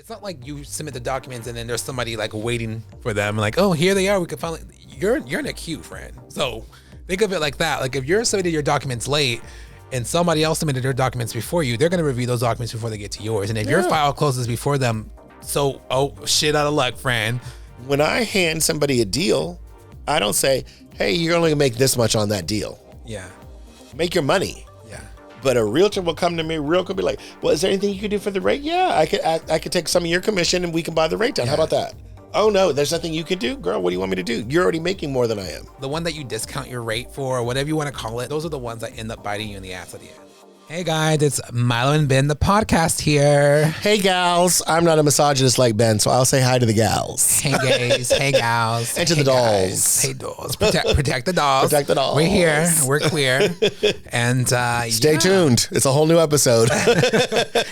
it's not like you submit the documents and then there's somebody like waiting for them. Like, oh, here they are. We can finally. You're in a queue, friend. So think of it like that. Like if you're submitting your documents late and somebody else submitted their documents before you, they're going to review those documents before they get to yours. And if your file closes before them, so, oh, shit out of luck, Fran. When I hand somebody a deal, I don't say, hey, you're only going to make this much on that deal. Yeah. Make your money. Yeah. But a realtor will come to me, could be like, well, is there anything you could do for the rate? Yeah, I could take some of your commission and we can buy the rate down. How about that? Oh, no, there's nothing you can do? Girl, what do you want me to do? You're already making more than I am. The one that you discount your rate for or whatever you want to call it, those are the ones that end up biting you in the ass at the end. Hey guys, it's Milo and Ben, the podcast here. Hey gals, I'm not a misogynist like Ben, so I'll say hi to the gals. Hey gays, hey gals. And to the dolls. Guys. Hey dolls. Protect the dolls. Protect the dolls. We're here. We're queer. And stay tuned. It's a whole new episode.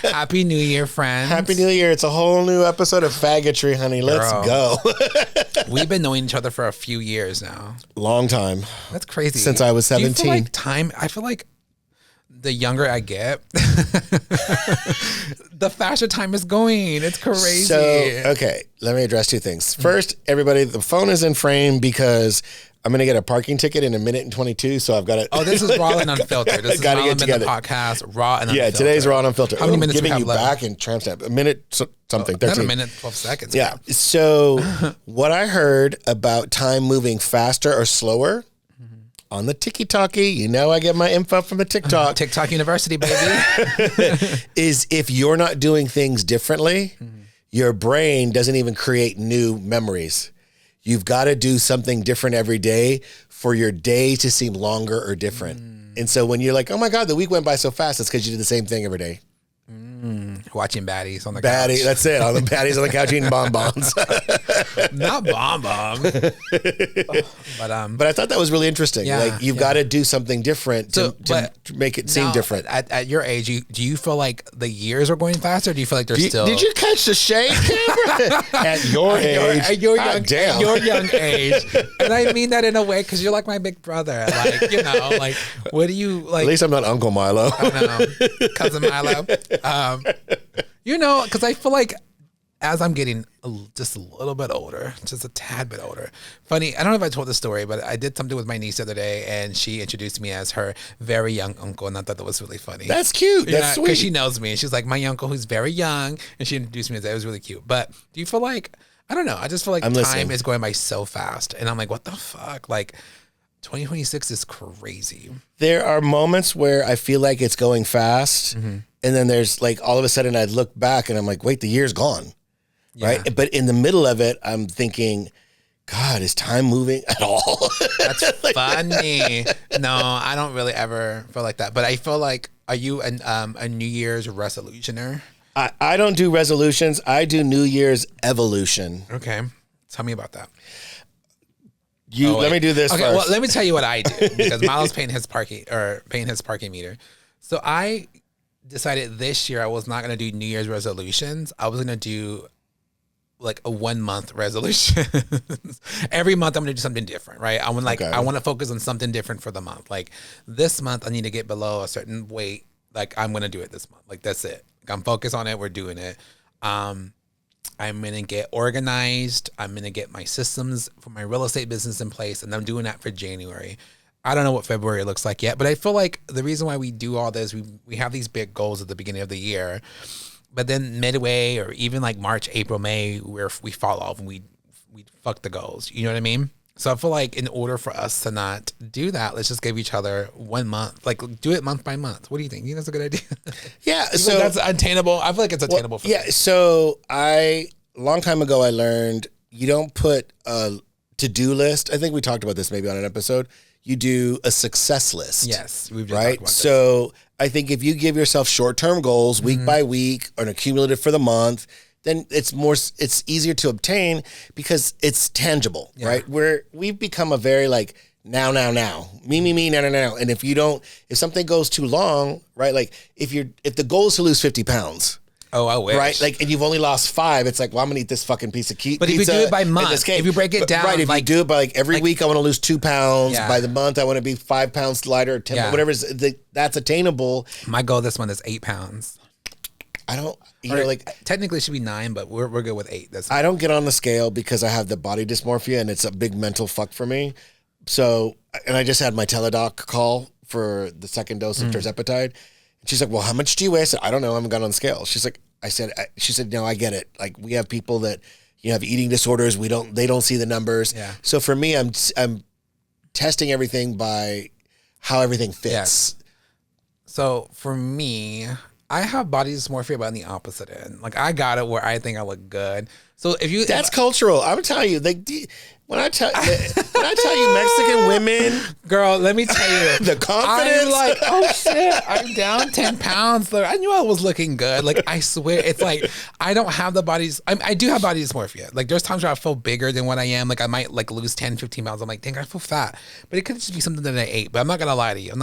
Happy New Year, friends. Happy New Year. It's a whole new episode of faggotry, honey. Let's go. We've been knowing each other for a few years now. Long time. That's crazy. Since I was 17. Do you feel like I feel like the younger I get, the faster time is going. It's crazy. So, okay, let me address two things. First, everybody, the phone is in frame because I'm going to get a parking ticket in a minute and 22, so I've got to... Oh, this is Raw and Unfiltered. This is Milo and Ben, the podcast, Raw and Unfiltered. Yeah, today's Raw and Unfiltered. How many minutes giving we have you left? back in tramp stamp. A minute something, 13. Not a minute, 12 seconds. Yeah, so what I heard about time moving faster or slower... On the TikToky, you know I get my info from the TikTok. TikTok University, baby. Is if you're not doing things differently, your brain doesn't even create new memories. You've got to do something different every day for your day to seem longer or different. And so when you're like, oh my God, the week went by so fast, it's because you did the same thing every day. Watching baddies on the couch. That's it. On the baddies on the couch eating bonbons. Not bomb. But I thought that was really interesting. Yeah, like you've got to do something different to make it seem different. At your age, do you feel like the years are going faster? Or do you feel like they're still? Did you catch the shade camera? At your age, at your young age, and I mean that in a way because you're like my big brother. Like like what do you like? At least I'm not Uncle Milo. I know, cousin Milo. Because I feel like as I'm getting just a little bit older, just a tad bit older. Funny, I don't know if I told this story, but I did something with my niece the other day, and she introduced me as her very young uncle, and I thought that was really funny. That's cute. That's sweet. Because she knows me, and she's like, my uncle who's very young, and she introduced me as that. It was really cute. But do you feel like, I don't know, I just feel like time is going by so fast, and I'm like, what the fuck? Like, 2026 is crazy. There are moments where I feel like it's going fast, and then there's like all of a sudden I look back and I'm like, wait, the year's gone, right? But in the middle of it, I'm thinking, God, is time moving at all? That's funny. No, I don't really ever feel like that. But I feel like, are you a New Year's resolutioner? I don't do resolutions. I do New Year's evolution. Okay, tell me about that. Let me do this first. Well, let me tell you what I do because Milo's paying his parking meter. So I decided this year I was not going to do New Year's resolutions. I was going to do like a 1 month resolution. Every month I'm going to do something different, right? I want to focus on something different for the month. Like this month I need to get below a certain weight. Like I'm going to do it this month. Like that's it. Like, I'm focused on it. We're doing it. I'm going to get organized. I'm going to get my systems for my real estate business in place. And I'm doing that for January. I don't know what February looks like yet, but I feel like the reason why we do all this, we have these big goals at the beginning of the year, but then midway or even like March, April, May, where we fall off and we fuck the goals. You know what I mean? So I feel like in order for us to not do that, let's just give each other 1 month, like do it month by month. What do you think? You think that's a good idea? Yeah. So that's attainable. I feel like it's attainable for me. So a long time ago, I learned you don't put a to-do list. I think we talked about this maybe on an episode. You do a success list. Yes. We've right. About so I think if you give yourself short-term goals week by week or an accumulative for the month, then it's easier to obtain because it's tangible, right? We've become a very like now, me, now. And if something goes too long, right? Like if the goal is to lose 50 pounds, oh, I wish. Right? Like, and you've only lost 5. It's like, well, I'm going to eat this fucking piece of pizza. But if you do it by month, if you break it down. Right, if you do it by like every week, I want to lose 2 pounds. Yeah. By the month, I want to be 5 pounds lighter, 10, whatever. That's attainable. My goal this month is 8 pounds. I don't, you know, like technically it should be 9, but we're good with 8. I don't get on the scale because I have the body dysmorphia and it's a big mental fuck for me. So, and I just had my teledoc call for the second dose of tirzepatide. And she's like, well, how much do you weigh? I said, I don't know. I haven't gone on the scale. She's like, she said, no, I get it. Like we have people that, you have eating disorders. They don't see the numbers. Yeah. So for me, I'm testing everything by how everything fits. Yes. So for me, I have body dysmorphia, but on the opposite end. Like I got it where I think I look good. So that's cultural. I'm telling you, like when I tell you Mexican women, girl, let me tell you, the confidence. I'm like, oh shit, I'm down 10 pounds. I knew I was looking good. Like I swear, it's like I don't have the bodies. I do have body dysmorphia. Like there's times where I feel bigger than what I am. Like I might like lose 10, 15 pounds. I'm like, dang, I feel fat. But it could just be something that I ate. But I'm not gonna lie to you.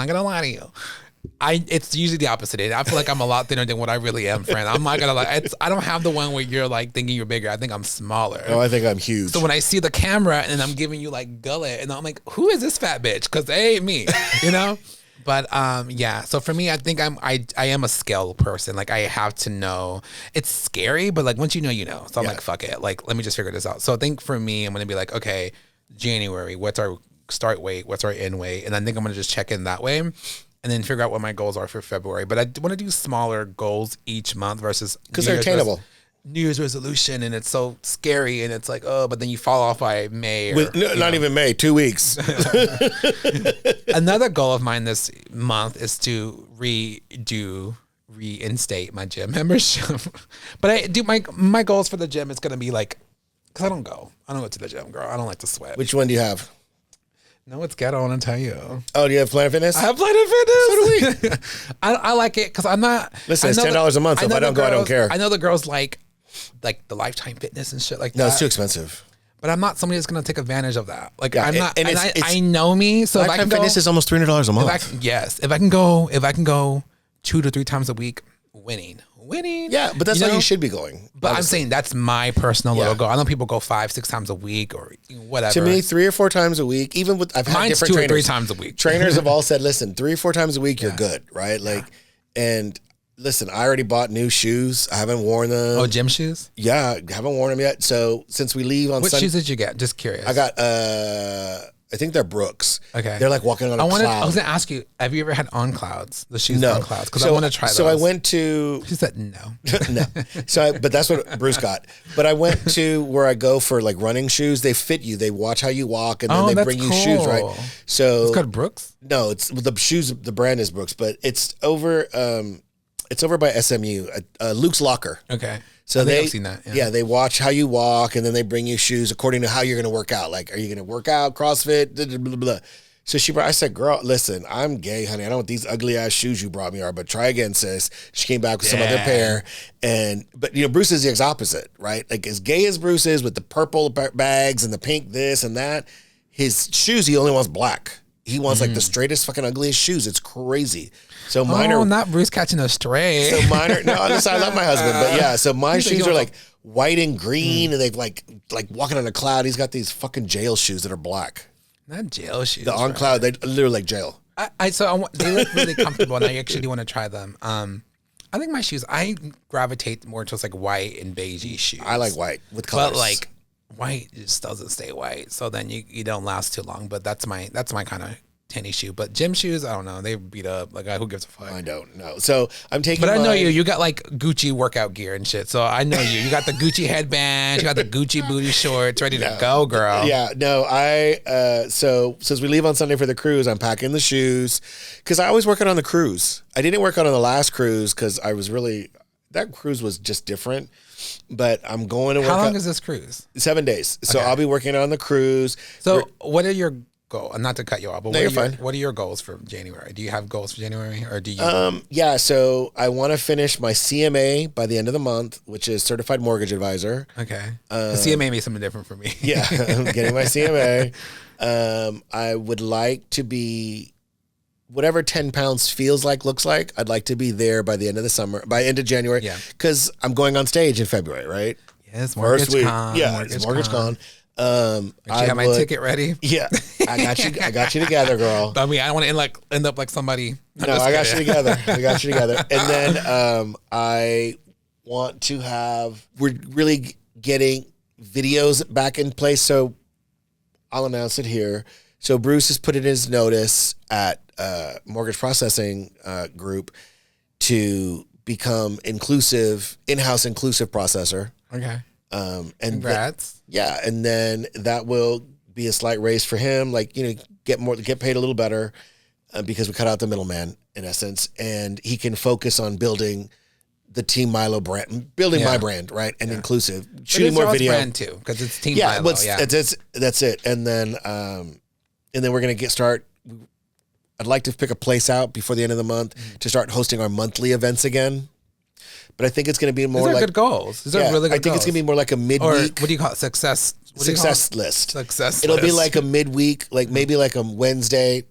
It's usually the opposite. I feel like I'm a lot thinner than what I really am, Fran. I'm not gonna lie. I don't have the one where you're like thinking you're bigger. I think I'm smaller. Oh, I think I'm huge. So when I see the camera and I'm giving you like gullet, and I'm like, who is this fat bitch? Because they ain't me, you know. But yeah. So for me, I think I am a scale person. Like I have to know. It's scary, but like once you know, you know. So I'm like, fuck it. Like let me just figure this out. So I think for me, I'm gonna be like, okay, January. What's our start weight? What's our end weight? And I think I'm gonna just check in that way. And then figure out what my goals are for February. But I want to do smaller goals each month versus because they're attainable. New Year's resolution, and it's so scary, and it's like, oh, but then you fall off by May. Not even May, 2 weeks. Another goal of mine this month is to reinstate my gym membership. But I do my goals for the gym is going to be like, because I don't go to the gym, girl. I don't like to sweat. Which one do you have? No, it's ghetto, I want to tell you. Oh, do you have Planet Fitness? I have Planet Fitness. So do we. I like it because I'm not. Listen, it's $10 a month. So if I don't go, I don't care. I know the girls like the Lifetime Fitness and shit like that. No, it's too expensive. But I'm not somebody that's going to take advantage of that. Like I'm not. And I know me. So Lifetime Fitness is almost $300 a month. If I can go 2 to 3 times a week, winning. Yeah, but that's how you should be going. But obviously. I'm saying that's my personal little goal. I know people go 5, 6 times a week or whatever. To me, 3 or 4 times a week, even with I've had Mine's different 2 trainers. or 3 times a week. Trainers have all said, listen, 3 or 4 times a week, you're good, right? Like, and listen, I already bought new shoes. I haven't worn them. Oh, gym shoes? Yeah, haven't worn them yet. So since we leave on Sunday. What shoes did you get? Just curious. I got, I think they're Brooks. Okay. They're like walking on a cloud. I was going to ask you, have you ever had On Clouds? The shoes no. On Clouds? Because I want to try those. So I went to... She said no. No. But that's what Bruce got. But I went to where I go for like running shoes. They fit you. They watch how you walk and then they bring you shoes, right? So it's called Brooks? No, it's the shoes. The brand is Brooks, but it's over by SMU, Luke's Locker. Okay. So I've seen that. Yeah, they watch how you walk and then they bring you shoes according to how you're going to work out. Like, are you going to work out, CrossFit, blah, blah, blah. So I said, girl, listen, I'm gay, honey. I don't know what these ugly ass shoes you brought me are, but try again, sis. She came back with some other pair. But Bruce is the exact opposite, right? Like as gay as Bruce is with the purple bags and the pink this and that, his shoes, he only wants black. He wants like the straightest fucking ugliest shoes. It's crazy. So mine are not Bruce catching a stray. So mine are listen, I love my husband, but yeah. So my shoes are like white and green, and they've like walking on a cloud. He's got these fucking jail shoes that are black. Not jail shoes. The On Cloud, they literally like jail. They look really comfortable, and I actually do want to try them. I think my shoes, I gravitate more towards like white and beigey shoes. I like white with colors, but like white just doesn't stay white, so then you don't last too long. But that's my kind of tennis shoe. But gym shoes, I don't know, they beat up. Like who gives a fuck? I don't know. So I'm taking. But I know you got like Gucci workout gear and shit. So I know you got the Gucci headband, you got the Gucci booty shorts, ready to go, girl. Yeah, no, so since we leave on Sunday for the cruise, I'm packing the shoes because I always work out on the cruise. I didn't work out on the last cruise because that cruise was just different. But I'm going to work out. How long is this cruise? 7 days. So I'll be working on the cruise. So what are your goals? Not to cut you off, but no, what are your goals for January? Do you have goals for January, or do you? Yeah. So I want to finish my CMA by the end of the month, which is Certified Mortgage Advisor. Okay. The CMA makes something different for me. Yeah, I'm getting my CMA. I would like to be whatever 10 pounds looks like. I'd like to be there by the end of the summer, by end of January. Yeah. Because I'm going on stage in February, right? Yes, Mortgage Con. Yeah, it's Mortgage Con. I have my ticket ready. Yeah, I got you together, girl. I mean, I don't want to end up like somebody. No, I got you together. And then want to have, we're really getting videos back in place. So I'll announce it here. So Bruce has put in his notice at Mortgage Processing Group to become in-house inclusive processor. Okay. And congrats. And then that will be a slight raise for him. Like, get paid a little better because we cut out the middleman in essence, and he can focus on building the Team Milo brand, building my brand, right, and inclusive, shooting more video. Brand too, because it's Team Milo. That's it. And then we're gonna start. I'd like to pick a place out before the end of the month to start hosting our monthly events again. But I think it's going to be more These are like good goals. These are really good goals. I think it's going to be more like a midweek. Or what do you call it? Success list. Success It'll list. be like a midweek, like maybe like a Wednesday,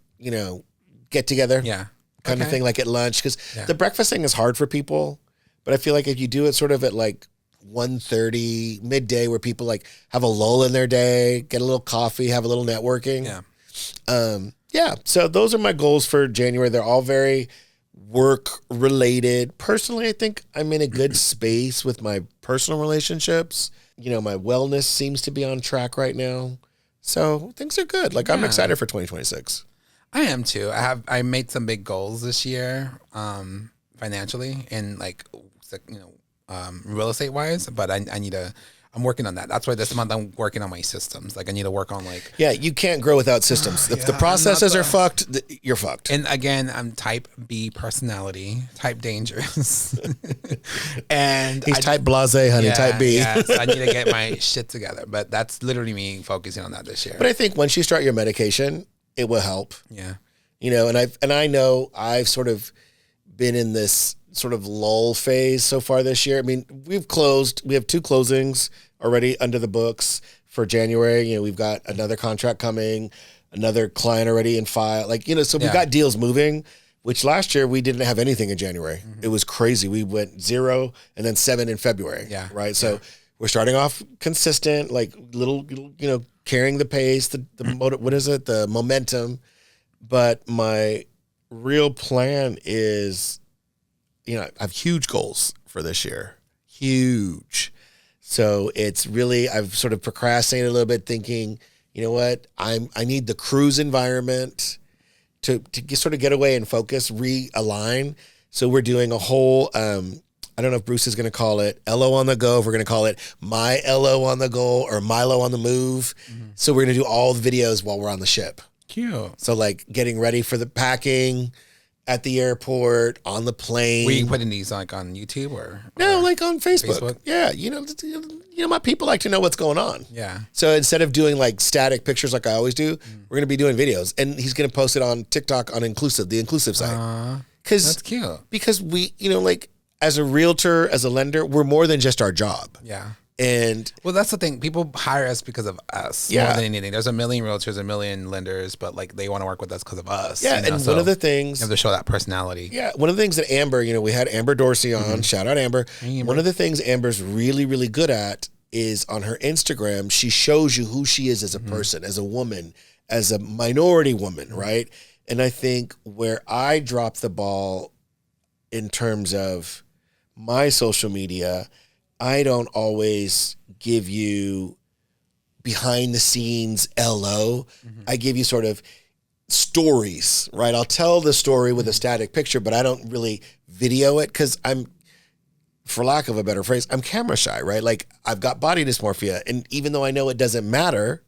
get together. Yeah. Kind of thing, like at lunch. Because the breakfast thing is hard for people. But I feel like if you do it sort of at like 1:30, midday, where people like have a lull in their day, get a little coffee, have a little networking. Yeah. So those are my goals for January. They're all very work related. Personally, I think I'm in a good space with my personal relationships. My wellness seems to be on track right now. So things are good. Like I'm excited for 2026. I am too. I made some big goals this year, financially and real estate wise, but I'm working on that. That's why this month I'm working on my systems. Like I need to work on you can't grow without systems. If the processes are fucked, you're fucked. And again, I'm type B personality, type dangerous. And he's type blasé, honey, type B. Yeah, so I need to get my shit together. But that's literally me focusing on that this year. But I think once you start your medication, it will help. Yeah. And I know I've sort of been in this sort of lull phase so far this year. I mean, we have 2 closings already under the books for January. We've got another contract coming, another client already in file. So we've got deals moving, which last year we didn't have anything in January. Mm-hmm. It was crazy. We went 0 and then 7 in February. Yeah. Right. So we're starting off consistent, like little, carrying the pace, the momentum. But my real plan is, I have huge goals for this year. Huge. So it's really, I've sort of procrastinated a little bit thinking, what, I need the cruise environment to sort of get away and focus, realign. So we're doing a whole, I don't know if Bruce is going to call it LO on the go, if we're going to call it my LO on the go or Milo on the move. Mm-hmm. So we're going to do all the videos while we're on the ship. Cute. So getting ready for the packing at the airport, on the plane. Were you putting these on YouTube or no, on Facebook? Yeah, my people like to know what's going on. Yeah. So instead of doing static pictures like I always do, we're gonna be doing videos, and he's gonna post it on TikTok on the inclusive side. That's cute. Because we, as a realtor, as a lender, we're more than just our job. Yeah. And that's the thing. People hire us because of us more than anything. There's a million realtors, a million lenders, but they want to work with us because of us. Yeah, and one of the things, you have to show that personality. Yeah, one of the things that Amber, we had Amber Dorsey on. Shout out Amber. One of the things Amber's really, really good at is on her Instagram. She shows you who she is as a person, as a woman, as a minority woman, right? And I think where I dropped the ball in terms of my social media, I don't always give you behind the scenes LO. I give you sort of stories, right? I'll tell the story with a static picture, but I don't really video it because I'm, for lack of a better phrase, I'm camera shy, right? I've got body dysmorphia. And even though I know it doesn't matter,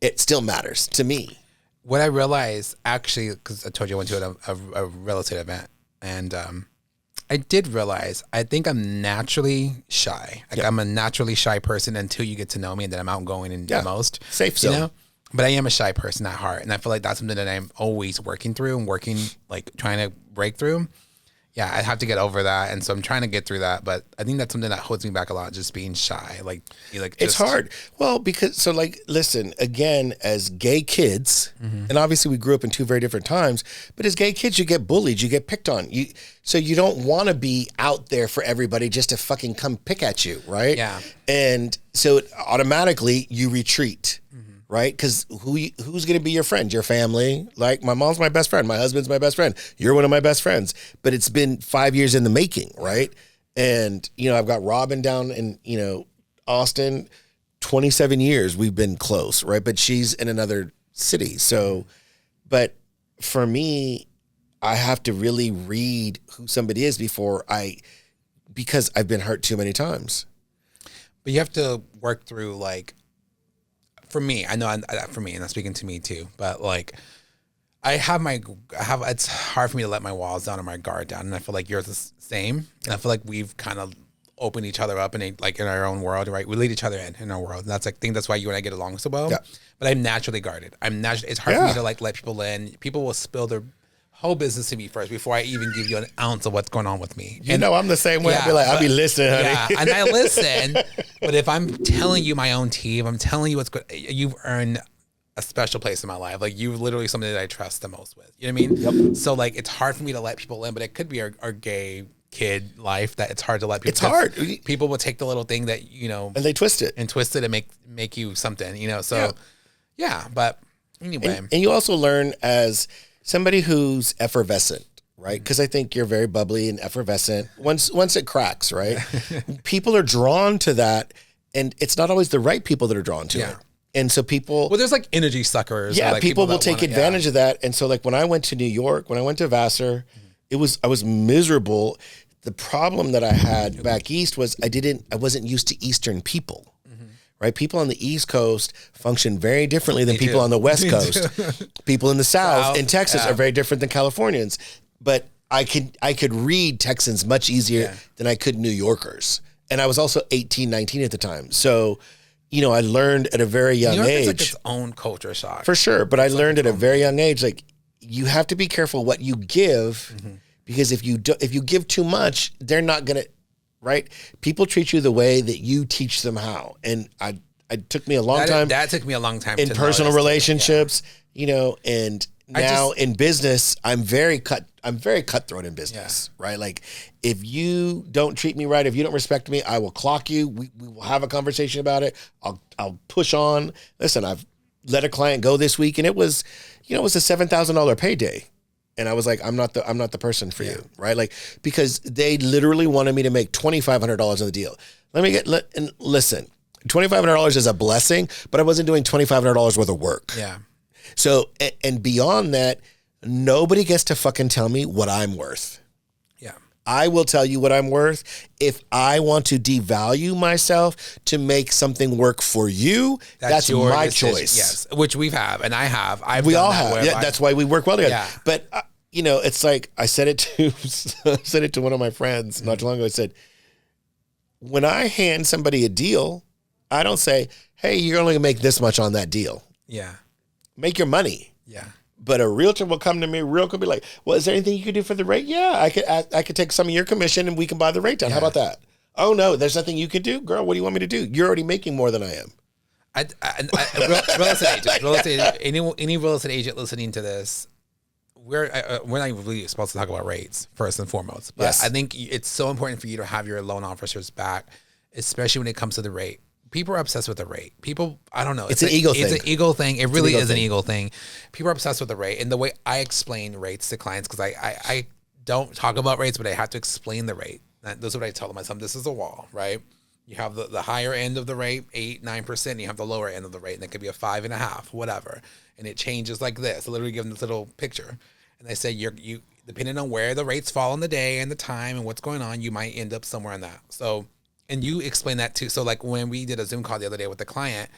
it still matters to me. What I realized actually, because I told you I went to a real estate event, and I did realize I think I'm naturally shy. I'm a naturally shy person until you get to know me, and then I'm outgoing and the most. Safe zone. But I am a shy person at heart, and I feel like that's something that I'm always working through and trying to break through. Yeah, I have to get over that, and so I'm trying to get through that. But I think that's something that holds me back a lot, just being shy. It's hard. Well, because listen, again, as gay kids, and obviously we grew up in 2 very different times, but as gay kids, you get bullied, you get picked on. So you don't want to be out there for everybody just to fucking come pick at you, right? Yeah. And so automatically you retreat. Right? Because who's going to be your friend? Your family. My mom's my best friend. My husband's my best friend. You're one of my best friends. But it's been 5 years in the making, right? And, I've got Robin down in, Austin, 27 years we've been close, right? But she's in another city. So, but for me, I have to really read who somebody is because I've been hurt too many times. But you have to work through, like, for me, I know for me, and I'm speaking to me too, but like, it's hard for me to let my walls down or my guard down. And I feel like yours is the same. And I feel like we've kind of opened each other up in our own world, right? We lead each other in our world. And I think that's why you and I get along so well. Yeah. But I'm naturally guarded. It's hard for me to like let people in. People will spill their whole business to me first before I even give you an ounce of what's going on with me. I'm the same way. I'll be listening, honey. Yeah, and I listen. But if I'm telling you my own tea, if I'm telling you what's good, you've earned a special place in my life. Like, you're literally somebody that I trust the most with. You know what I mean? Yep. So like, it's hard for me to let people in, but it could be our gay kid life that it's hard to let people. It's hard. People will take the little thing that, and they twist it and make you something, So yeah, but anyway. And you also learn as somebody who's effervescent, right? Because I think you're very bubbly and effervescent. Once it cracks, right? People are drawn to that, and it's not always the right people that are drawn to it. And so there's like energy suckers. Yeah, like people will take advantage of that. And so like when I went to New York, when I went to Vassar, I was miserable. The problem that I had back east was I wasn't used to Eastern people. Right? People on the East Coast function very differently than people on the West Coast. People in the South in Texas are very different than Californians. But I could read Texans much easier than I could New Yorkers. And I was also 18, 19 at the time. So, I learned at a very young age. New York is like its own culture shock. For sure. But I learned at a very young age, like, you have to be careful what you give, because if you give too much, they're not going to. Right? People treat you the way that you teach them how. And it took me a long time. That took me a long time in personal relationships, and now in business, I'm very cutthroat in business, right? Like, if you don't treat me right, if you don't respect me, I will clock you. We will have a conversation about it. I'll push on. Listen, I've let a client go this week, and it was a $7,000 payday. And I was like, I'm not the person for you, right? Like, because they literally wanted me to make $2,500 on the deal. Listen, $2,500 is a blessing, but I wasn't doing $2,500 worth of work. Yeah. So, and beyond that, nobody gets to fucking tell me what I'm worth. Yeah. I will tell you what I'm worth. If I want to devalue myself to make something work for you, that's my decision. Choice. Yes, which we have, and I have. We all have. Yeah, that's why we work well together. Yeah. But it's like I said it to one of my friends not too long ago. I said, when I hand somebody a deal, I don't say, "Hey, you're only gonna make this much on that deal." Yeah. Make your money. Yeah. But a realtor will come to me, be like, "Well, is there anything you could do for the rate?" Yeah, I could take some of your commission and we can buy the rate down. Yeah. How about that? Oh no, there's nothing you can do, girl. What do you want me to do? You're already making more than I am. Real estate agent, any real estate agent listening to this, we're not even really supposed to talk about rates first and foremost. But yes. I think it's so important for you to have your loan officers back, especially when it comes to the rate. People are obsessed with the rate. People, I don't know. It's an ego thing. It's an ego thing. It really is an ego thing. People are obsessed with the rate. And the way I explain rates to clients, because I don't talk about rates, but I have to explain the rate. That's what I tell them. I tell them, this is a wall, right? You have the higher end of the rate, 8, 9%. And you have the lower end of the rate, and it could be a 5.5, whatever. And it changes like this. I literally give them this little picture. And they say, you depending on where the rates fall in the day and the time and what's going on, you might end up somewhere in that. So, and you explain that too. So like when we did a Zoom call the other day with the client,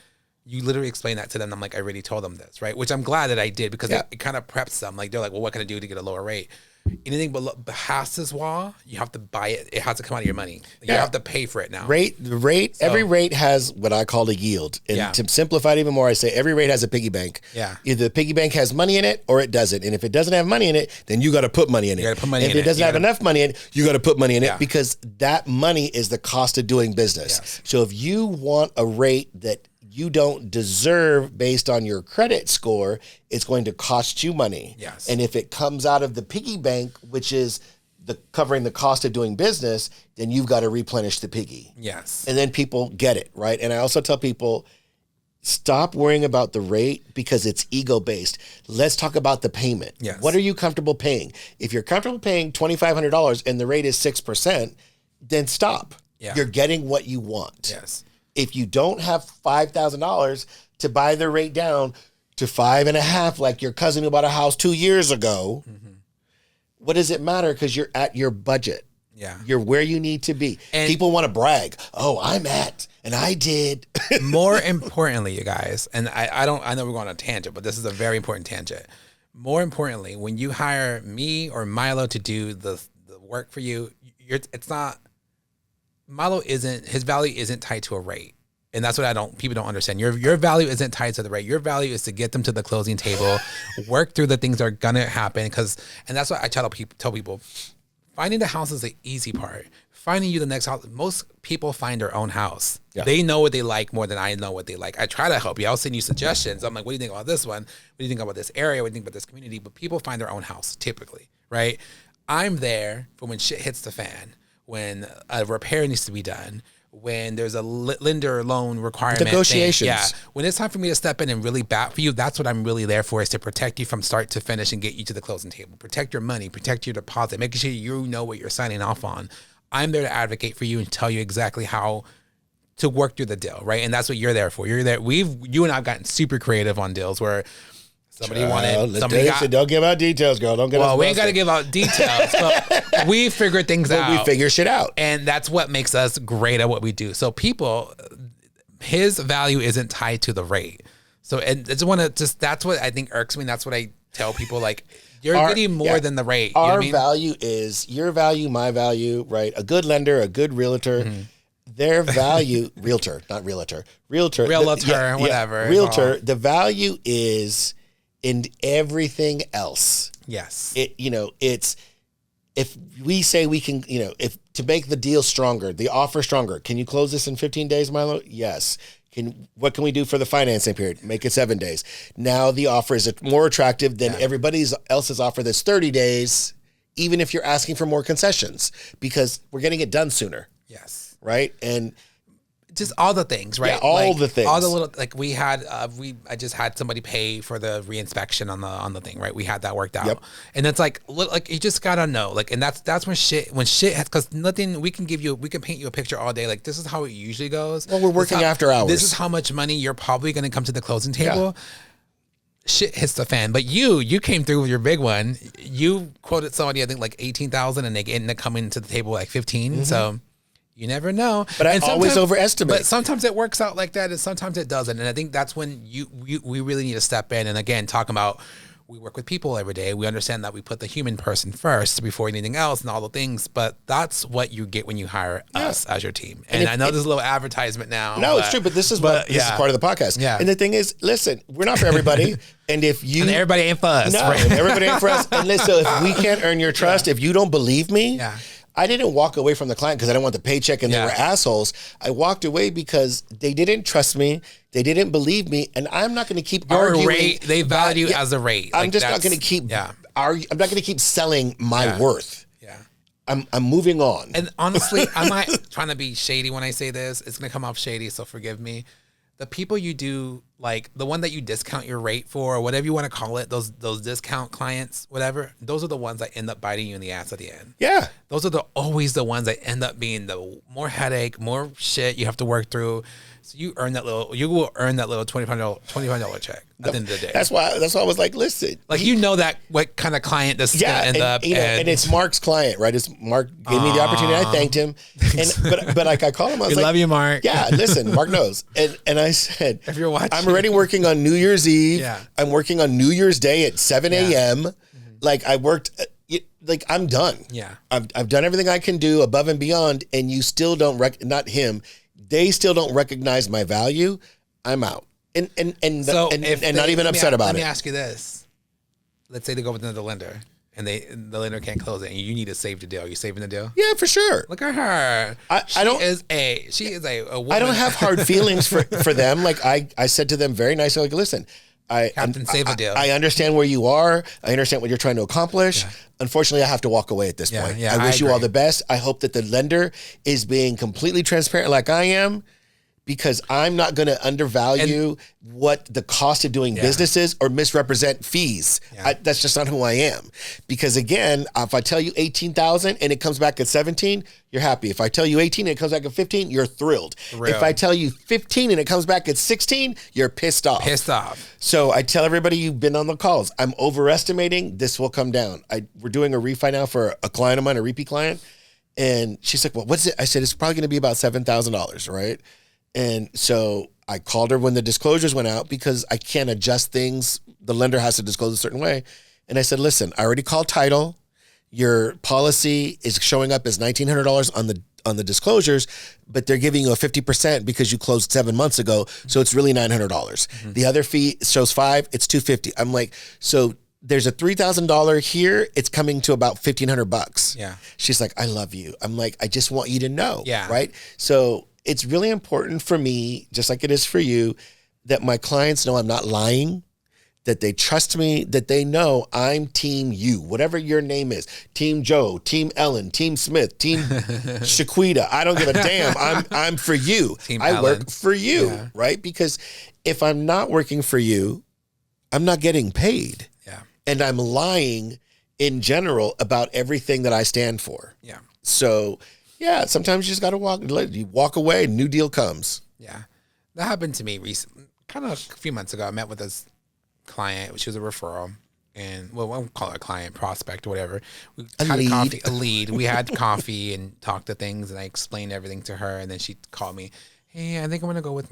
you literally explained that to them. I'm like, I already told them this, right? Which I'm glad that I did, because it kind of preps them. Like, they're like, well, what can I do to get a lower rate? Anything past this wall, you have to buy it. It has to come out of your money. You have to pay for it now. Every rate has what I call a yield. And to simplify it even more, I say every rate has a piggy bank. Yeah. Either the piggy bank has money in it or it doesn't. And if it doesn't have money in it, then you got to put money in it. If it doesn't have enough money in it, you got to put money in it, because that money is the cost of doing business. Yes. So if you want a rate that you don't deserve based on your credit score, it's going to cost you money. Yes. And if it comes out of the piggy bank, which is covering the cost of doing business, then you've got to replenish the piggy. Yes. And then people get it, right? And I also tell people, stop worrying about the rate because it's ego-based. Let's talk about the payment. Yes. What are you comfortable paying? If you're comfortable paying $2,500 and the rate is 6%, then stop. Yeah. You're getting what you want. Yes. If you don't have $5,000 to buy the rate down to 5.5, like your cousin who bought a house 2 years ago, what does it matter? Because you're at your budget. Yeah. You're where you need to be. And people want to brag. Oh, I'm at, and I did. More importantly, you guys, and I know we're going on a tangent, but this is a very important tangent. More importantly, when you hire me or Milo to do the work for you, his value isn't tied to a rate. And that's what people don't understand. Your value isn't tied to the rate. Your value is to get them to the closing table, work through the things that are gonna happen. And that's what I tell people. Finding the house is the easy part. Finding you the next house. Most people find their own house. Yeah. They know what they like more than I know what they like. I try to help you. I'll send you suggestions. I'm like, what do you think about this one? What do you think about this area? What do you think about this community? But people find their own house typically, right? I'm there for when shit hits the fan, when a repair needs to be done, when there's a lender loan requirement. Negotiations. Yeah. When it's time for me to step in and really bat for you, that's what I'm really there for, is to protect you from start to finish and get you to the closing table. Protect your money, protect your deposit, making sure you know what you're signing off on. I'm there to advocate for you and tell you exactly how to work through the deal, right? And that's what you're there for. You're there. You and I've gotten super creative on deals where somebody don't give out details, girl. Don't get. Well, we ain't got to give out details, but we figure things out. We figure shit out, and that's what makes us great at what we do. So his value isn't tied to the rate. So, and I just want to that's what I think irks me. That's what I tell people, like, you're getting more than the rate. Our value is your value, my value, right? A good lender, a good realtor. Mm-hmm. Their value, realtor, not realtor, realtor, whatever. Realtor. The value is in everything else. Yes. It's if we say we can, if to make the deal stronger, the offer stronger. Can you close this in 15 days, Milo? Yes. What can we do for the financing period? Make it 7 days. Now the offer is more attractive than everybody else's offer that's 30 days, even if you're asking for more concessions, because we're getting it done sooner. Yes. Right. And just all the things, right? Yeah, all the things. All the little, like we had, I just had somebody pay for the reinspection on the thing, right? We had that worked out. Yep. And it's like you just gotta know, like, and that's when shit has, cause nothing, we can paint you a picture all day. Like, this is how it usually goes. Well, we're working after hours. This is how much money you're probably going to come to the closing table. Yeah. Shit hits the fan, but you came through with your big one. You quoted somebody, I think, like 18,000, and they ended up coming to the table like 15. Mm-hmm. So you never know. But I always overestimate. But sometimes it works out like that, and sometimes it doesn't. And I think that's when we really need to step in. And again, talking about, we work with people every day. We understand that we put the human person first before anything else and all the things. But that's what you get when you hire us as your team. And I know there's a little advertisement now. No, it's true. But this is this is part of the podcast. Yeah. And the thing is, listen, we're not for everybody. And and everybody ain't for us. No, right? Everybody ain't for us. And listen, so if we can't earn your trust, if you don't believe me. Yeah. I didn't walk away from the client because I didn't want the paycheck and they were assholes. I walked away because they didn't trust me. They didn't believe me. And I'm not going to keep arguing. Rate, they value as a rate. I'm just not going to keep I'm not going to keep selling my worth. Yeah. I'm moving on. And honestly, I'm not trying to be shady when I say this. It's going to come off shady, so forgive me. The people you do, like the one that you discount your rate for, or whatever you want to call it, those discount clients, whatever, those are the ones that end up biting you in the ass at the end. Yeah. Those are always the ones that end up being the more headache, more shit you have to work through. So you will earn that little $25 check at the end of the day. That's why I was like, listen. Like, that what kind of client this is going to end up. And it's Mark's client, right? It's Mark gave me the opportunity. I thanked him. But like I called him, I was love you, Mark. Yeah, listen, Mark knows. And I said, if you're watching, I'm already working on New Year's Eve. Yeah. I'm working on New Year's Day at 7 a.m. Mm-hmm. Like I worked, like I'm done. Yeah. I've done everything I can do above and beyond. And you still don't not him. They still don't recognize my value. I'm out. And not even upset about it. Let me ask you this. Let's say they go with another lender and the lender can't close it and you need to save the deal. Are you saving the deal? Yeah, for sure. Look at her. She is a woman. I don't have hard feelings for them. Like I said to them very nicely, like, listen, Captain, save a deal. I understand where you are. I understand what you're trying to accomplish. Yeah. Unfortunately, I have to walk away at this point. Yeah, I wish you all the best. I hope that the lender is being completely transparent like I am, because I'm not going to undervalue what the cost of doing business is or misrepresent fees. Yeah. That's just not who I am. Because again, if I tell you 18,000 and it comes back at 17, you're happy. If I tell you 18 and it comes back at 15, you're thrilled. If I tell you 15 and it comes back at 16, you're pissed off. So I tell everybody, you've been on the calls, I'm overestimating. This will come down. We're doing a refi now for a client of mine, a repeat client. And she's like, well, what's it? I said, it's probably going to be about $7,000, right? And so I called her when the disclosures went out because I can't adjust things. The lender has to disclose a certain way. And I said, listen, I already called title. Your policy is showing up as $1,900 on the disclosures, but they're giving you a 50% because you closed 7 months ago. So it's really $900. The other fee shows $5, it's $250. I'm like, so there's a $3,000 here. It's coming to about $1,500. Yeah. She's like, I love you. I'm like, I just want you to know. Yeah. Right. So it's really important for me, just like it is for you, that my clients know I'm not lying, that they trust me, that they know I'm team you, whatever your name is, team Joe, team Ellen, team Smith, team Shaquita. I don't give a damn. I'm for you. Team I Ellen. work for you, right? Because if I'm not working for you, I'm not getting paid. Yeah. And I'm lying in general about everything that I stand for. Yeah. So yeah, sometimes you just got to walk away, new deal comes. Yeah. That happened to me recently, kind of a few months ago. I met with this client. She was a referral. And, well, I won't call her a client, prospect, or whatever. We had a lead. We had coffee and talked to things, and I explained everything to her. And then she called me, hey, I think I'm going to go with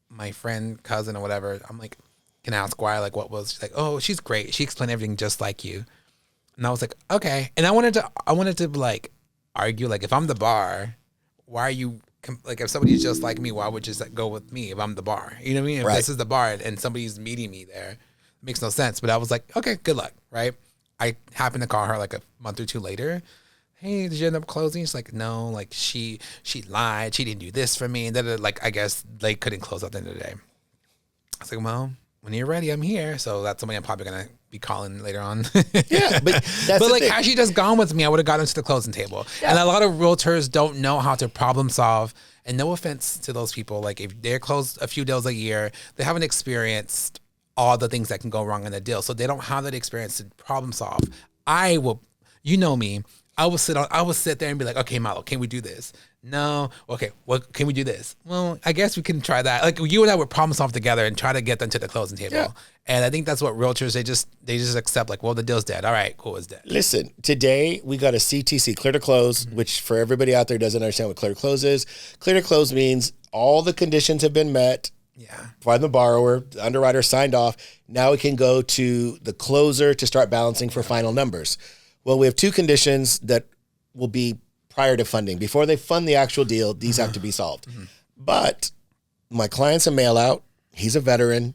my friend, cousin, or whatever. I'm like, can I ask why? Like, what was? She's like, oh, she's great. She explained everything just like you. And I was like, okay. And I wanted to like, argue, like, if I'm the bar, why are you like, if somebody's just like me, why would you just like, go with me if I'm the bar? You know what I mean? If this is the bar and somebody's meeting me there, it makes no sense. But I was like, okay, good luck, right? I happened to call her like a month or two later. Hey, did you end up closing? She's like, no, like she lied. She didn't do this for me. And then like, I guess they couldn't close at the end of the day. I was like, well, when you're ready, I'm here. So that's somebody I'm probably going to be calling later on. Yeah, but that's but like, had she just gone with me, I would have gotten to the closing table. Yeah. And a lot of realtors don't know how to problem solve. And no offense to those people, like if they're closed a few deals a year, they haven't experienced all the things that can go wrong in the deal. So they don't have that experience to problem solve. I will, you know me, I will sit there and be like, okay, Malo, can we do this? No. Okay. Well, can we do this? Well, I guess we can try that. Like you and I would problem solve together and try to get them to the closing table. Yeah. And I think that's what realtors, they just accept, like, well, the deal's dead. All right, cool, it's dead. Listen, today we got a CTC, clear to close, which for everybody out there who doesn't understand what clear to close is. Clear to close means all the conditions have been met. Yeah. By the borrower, the underwriter signed off. Now it can go to the closer to start balancing for final numbers. Well, we have two conditions that will be prior to funding. Before they fund the actual deal, these have to be solved. But my client's a mail out. He's a veteran,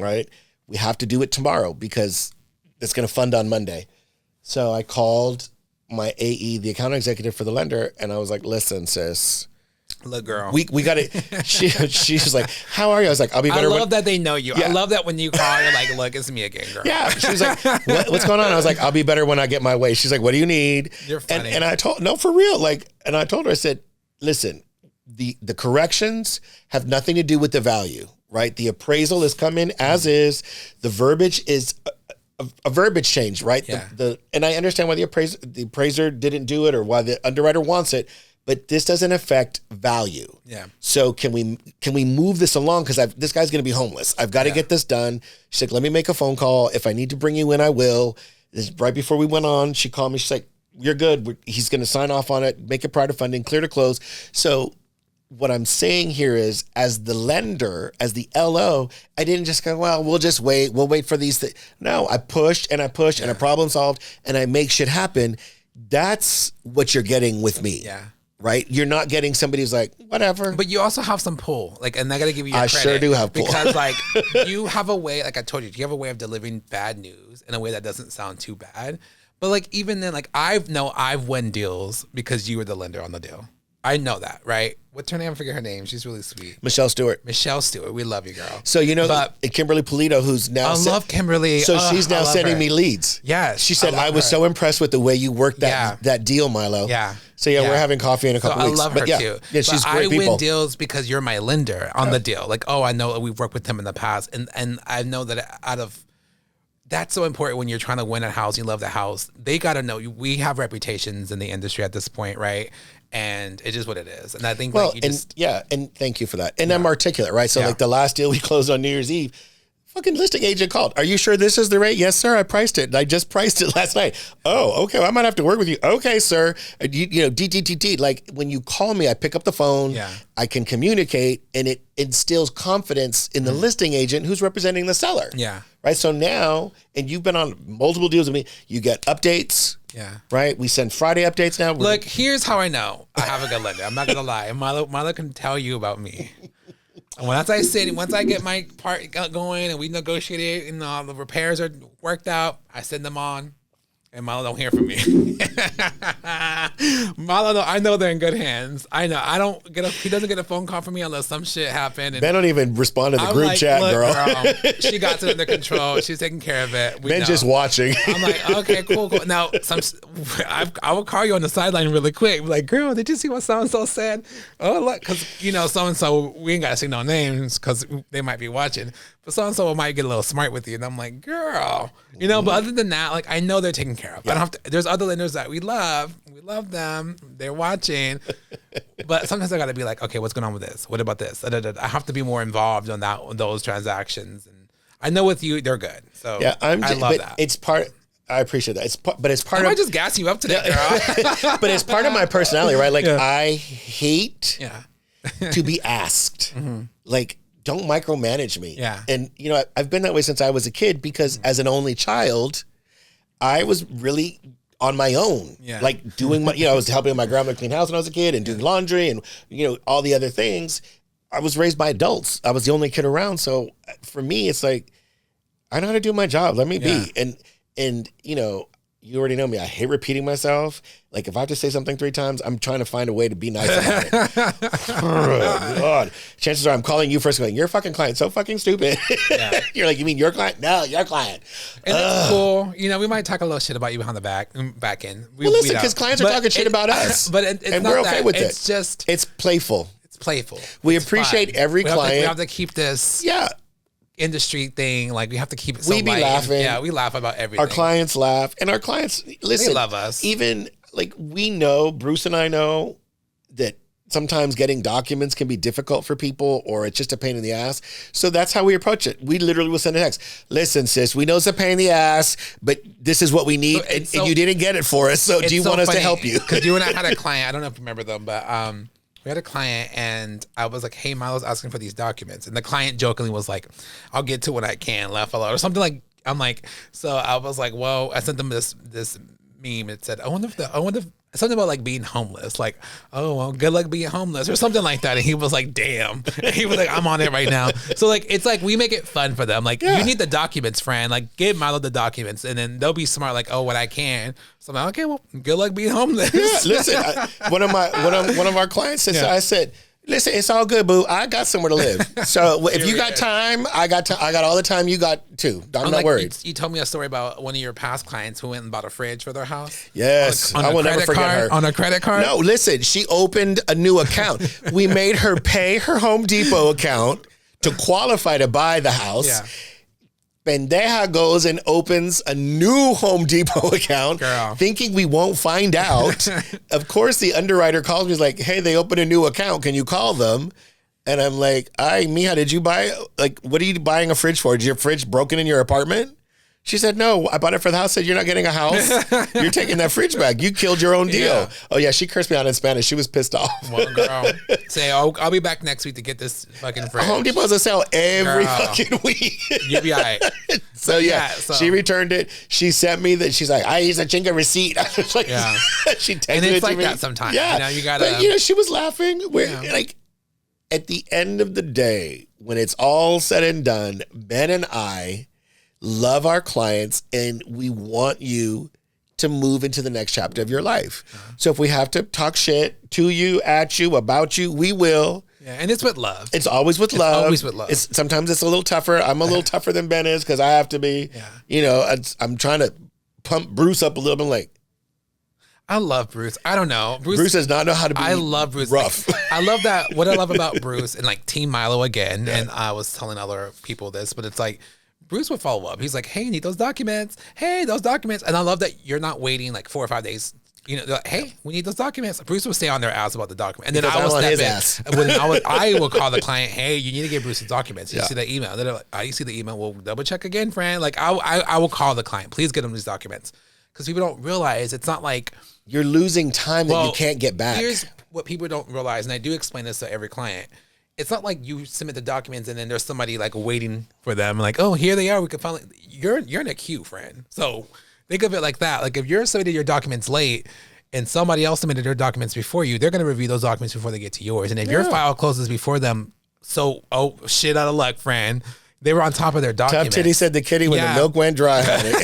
right? We have to do it tomorrow because it's going to fund on Monday. So I called my AE, the account executive for the lender, and I was like, listen, sis. Look, girl. We got it. She's like, how are you? I was like, I'll be better. I love that they know you. Yeah. I love that when you call, you're like, look, it's me again, girl. Yeah. She was like, what's going on? I was like, I'll be better when I get my way. She's like, what do you need? You're funny. And I told, no, for real. Like, and I told her, I said, listen, the corrections have nothing to do with the value, right? The appraisal is come in as is. The verbiage is a verbiage change, right? Yeah. And I understand why the appraiser didn't do it or why the underwriter wants it. But this doesn't affect value. Yeah. So can we move this along? Because this guy's going to be homeless. I've got to get this done. She's like, let me make a phone call. If I need to bring you in, I will. This is right before we went on. She called me. She's like, you're good. He's going to sign off on it, make it prior to funding, clear to close. So what I'm saying here is, as the lender, as the LO, I didn't just go, well, we'll just wait. We'll wait for these things. No, I pushed and I problem solved and I make shit happen. That's what you're getting with me. Yeah. Right? You're not getting somebody who's like, whatever. But you also have some pull. Like, and I got to give you your credit. I sure do have pull. Because, like, you have a way, like I told you, you have a way of delivering bad news in a way that doesn't sound too bad. But, like, even then, like, I've won deals because you were the lender on the deal. I know that, right? What's her name? I forget her name. She's really sweet. Michelle Stewart. Michelle Stewart. We love you, girl. So, Kimberly Polito, who's now... I love Kimberly. So she's now sending me leads. Yeah. She said, I was so impressed with the way you worked that deal, Milo. Yeah. So, we're having coffee in a couple weeks. I love her, too. Yeah, she's great people. I win deals because you're my lender on the deal. Like, I know we've worked with him in the past. And I know that that's so important when you're trying to win a house. You love the house. They got to know. We have reputations in the industry at this point, right? And it is what it is. And I think and thank you for that. And I'm articulate, right? So like the last deal we closed on New Year's Eve, fucking listing agent called. Are you sure this is the rate? Yes, sir. I priced it. I just priced it last night. Oh, okay. Well, I might have to work with you. Okay, sir. DTTT. Like when you call me, I pick up the phone. Yeah. I can communicate, and it instills confidence in the listing agent who's representing the seller. Yeah. Right. So now, and you've been on multiple deals with me. You get updates. Yeah. Right. We send Friday updates now. Look, here's how I know I have a good lender. I'm not gonna lie. Milo can tell you about me. Once I get my part going and we negotiate it and all the repairs are worked out, I send them on. And Milo don't hear from me. Milo, I know they're in good hands. I know. He doesn't get a phone call from me unless some shit happened. Ben don't even respond to the group chat, girl. She got it under control. She's taking care of it. Ben just watching. I'm like, okay, cool. Now, I will call you on the sideline really quick. Like, girl, did you see what so-and-so said? Oh, look, because, so-and-so, we ain't got to say no names because they might be watching. But so-and-so might get a little smart with you. And I'm like, girl. But other than that, like, I know they're taken care of. Yeah. I don't have to. There's other lenders that we love. We love them. They're watching. But sometimes I got to be like, okay, what's going on with this? What about this? I have to be more involved on those transactions. And I know with you, they're good. So yeah, I love that. It's part... I appreciate that. I might just gas you up today, girl. But it's part of my personality, right? Like, I hate to be asked. Mm-hmm. Like, don't micromanage me. Yeah. And, I've been that way since I was a kid because as an only child, I was really on my own. Yeah. Like doing I was helping my grandma clean house when I was a kid and doing laundry and, all the other things. I was raised by adults. I was the only kid around. So for me, it's like, I know how to do my job. Let me be. And, you already know me. I hate repeating myself. Like if I have to say something 3 times, I'm trying to find a way to be nice about it. Oh, God. Chances are I'm calling you first going, you're a fucking client. So fucking stupid. Yeah. You're like, you mean your client? No, your client. And it's cool. We might talk a little shit about you behind the back end. Listen, because clients are talking shit about us. But it's and not we're okay that. with it. It's just. It's playful. It's playful. We appreciate every client. We have to keep this. Yeah. Industry thing, like we have to keep it so we be light. Laughing. We laugh about everything. Our clients laugh, and our clients listen. They love us. Even like we know, Bruce and I know that sometimes getting documents can be difficult for people, or it's just a pain in the ass. So that's how we approach it. We literally will send a text. Listen, sis, we know it's a pain in the ass, but this is what we need, and you didn't get it for us. So do you want us to help you? Because you and I had a client. I don't know if you remember them, but we had a client and I was like, hey, Milo's asking for these documents. And the client jokingly was like, I'll get to when I can, laugh a lot or something like, I'm like, so I was like, well, I sent them this meme. It said, I wonder if something about like being homeless, like, oh, well, good luck being homeless or something like that. And he was like, damn. And he was like, I'm on it right now. So like, it's like, we make it fun for them. Like you need the documents, Fran, like give Milo the documents and then they'll be smart. Like, oh, what I can. So I'm like, okay, well, good luck being homeless. Yeah, listen, one of our clients said, I said, listen, it's all good, boo. I got somewhere to live. So if you got time, I got all the time you got too. I'm not worried. You told me a story about one of your past clients who went and bought a fridge for their house. Yes. I will never forget her. On a credit card? No, listen, she opened a new account. We made her pay her Home Depot account to qualify to buy the house. Yeah. Pendeja goes and opens a new Home Depot account, thinking we won't find out. Of course, the underwriter calls me. He's like, hey, they opened a new account. Can you call them? And I'm like, Mija, did you buy, like, what are you buying a fridge for? Is your fridge broken in your apartment? She said, no, I bought it for the house. Said, you're not getting a house. You're taking that fridge back. You killed your own deal. Yeah. Oh, yeah. She cursed me out in Spanish. She was pissed off. Well, girl, say, I'll be back next week to get this fucking fridge. Home Depot has a sale every fucking week. You'll be all right. So, she returned it. She sent me that. She's like, I use a chinga receipt. I was like, she texted and it's it like to me. that sometimes. Yeah. You gotta. But, she was laughing. Like, at the end of the day, when it's all said and done, Ben and I love our clients and we want you to move into the next chapter of your life. So if we have to talk shit to you, at you, about you, we will. Yeah, and it's with love. It's always with love. Always with love. Sometimes it's a little tougher. I'm a little tougher than Ben is because I have to be. Yeah. You know, I'm trying to pump Bruce up a little bit. Like, I love Bruce. I don't know. Bruce does not know how to be. I love Bruce. Rough. Like, I love that. What I love about Bruce and like Team Milo again. And I was telling other people this, but it's like Bruce would follow up. He's like, "Hey, you need those documents. Hey, those documents." And I love that you're not waiting like 4 or 5 days. You know, like, hey, we need those documents. Bruce would stay on their ass about the document, and then I will step in. When I will call the client, hey, you need to get Bruce the documents. You see that email? They're like, I see the email. We'll double check again, Fran. Like I will call the client. Please get him these documents, because people don't realize it's not like you're losing time that you can't get back. Here's what people don't realize, and I do explain this to every client. It's not like you submit the documents and then there's somebody like waiting for them. Like, oh, here they are. We can finally. You're in a queue, Fran. So think of it like that. Like if you're submitting your documents late and somebody else submitted their documents before you, they're going to review those documents before they get to yours. And if your file closes before them, oh shit out of luck, Fran. They were on top of their documents. Tough Titty said the kitty when the milk went dry, honey.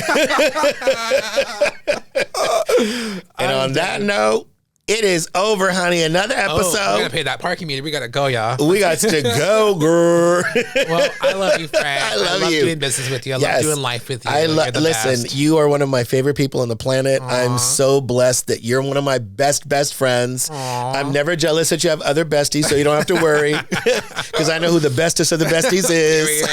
And on that note, it is over, honey. Another episode. Oh, we gotta pay that parking meter. We gotta go, y'all. We got to go, girl. Well, I love you, Fran. I love you. Doing business with you. I love doing life with you. Listen, you are one of my fafavorite people on the planet. Aww. I'm so blessed that you're one of my best friends. Aww. I'm never jealous that you have other besties, so you don't have to worry. Because I know who the bestest of the besties is.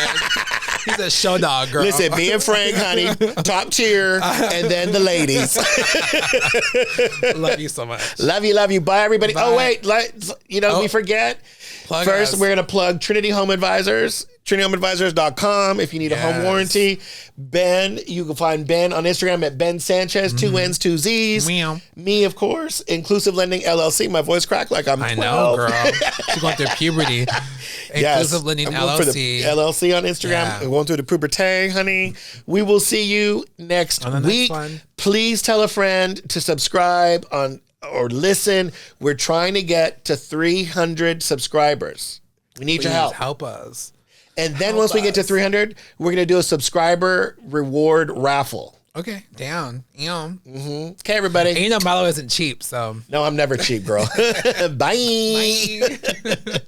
He's a show dog, girl. Listen, me and Frank, honey, top tier, and then the ladies. Love you so much. Love you. Bye, everybody. Bye. Oh, wait. We forget. First, we're going to plug Trinity Home Advisors. TrinityHomeAdvisors.com if you need a home warranty. Ben, you can find Ben on Instagram at Ben Sanchez, 2 N's, 2 Z's. Meow. Me, of course, Inclusive Lending LLC. My voice cracked like I'm 12. I know, girl. She's going through puberty. Inclusive Lending LLC. For the LLC on Instagram. I'm going through the puberté, honey. We will see you next week. Please tell a friend to subscribe or listen. We're trying to get to 300 subscribers. We need your help. Help us. And then once we get to 300, we're going to do a subscriber reward raffle. Okay, down. Okay, everybody. And you know Milo isn't cheap, so. No, I'm never cheap, girl. Bye. Bye.